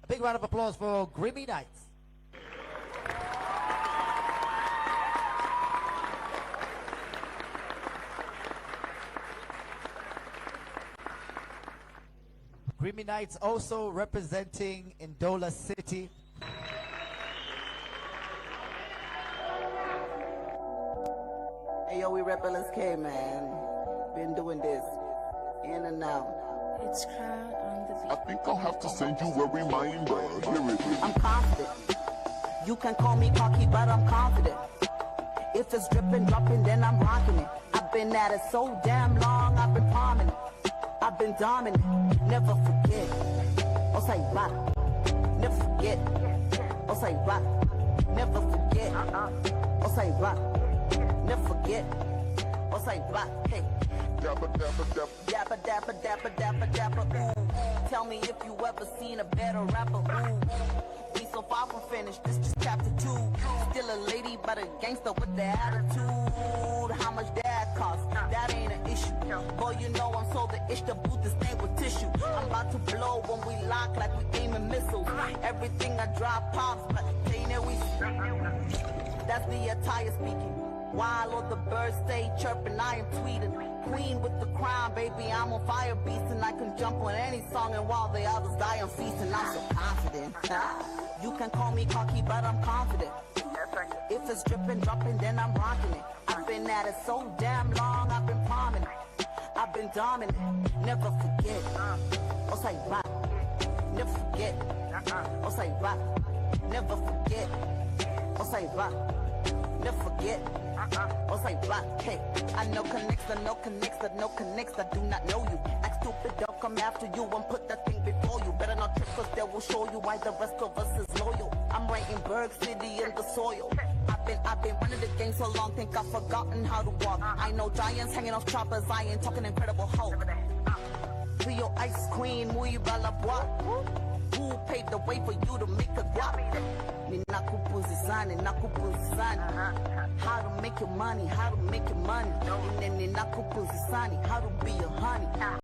Big round of applause for Grimmy Knights. Grimmy Knights also representing Ndola City. Hey yo, we Rebel K, man. Been doing this in and out. It's crowd on the beat. I think I'll have to send you a reminder. Here it is. I'm confident. You can call me cocky, but I'm confident. If it's dripping, dropping, then I'm rocking it. I've been at it so damn long, I've been palming it. I've been dominant, never forget. I'll say rock, never forget. I'll say rock, never forget. I'll say rock, never forget. I'll say rock, hey. Dabba, dabba, dabba. Dapper, dapper, dapper, dapper, dapper, ooh. Tell me if you ever seen a better rapper, ooh. We so far from finished, this just chapter 2. Still a lady, but a gangster with the attitude. How much that cost? That ain't an issue. Boy, you know I'm so the ish, the booth is stained with tissue. I'm about to blow when we lock like we aiming missiles. Everything I drop pops, but they know we. That's the attire speaking. While all the birds stay chirping, I am tweeting. Queen with the crown, baby, I'm on fire beast, and I can jump on any song, and while the others die, I'm feasting. I'm so confident. You can call me cocky, but I'm confident. If it's dripping, dropping, then I'm rocking it. I've been at it so damn long, I've been palming it. I've been dominant, never forget. I'll say rock, never forget. I'll say rock, never forget. I'll say rock, never forget. I'll say rock, hey. I know connects, I know connects, I know connects, I do not know you. Act stupid, don't come after you and put that thing before you. Better not trip, cause they will show you why the rest of us is loyal. I'm right in Berg City in the soil. I've been running the game so long, think I've forgotten how to walk. I know giants hanging off choppers, I ain't talking Incredible Hulk. To your ice queen, muy balabwa. Who paved the way for you to make a guap? Ni nakupuzisani, nakupuzisani. How to make your money, how to make your money. Ni nakupuzisani, how to be a honey.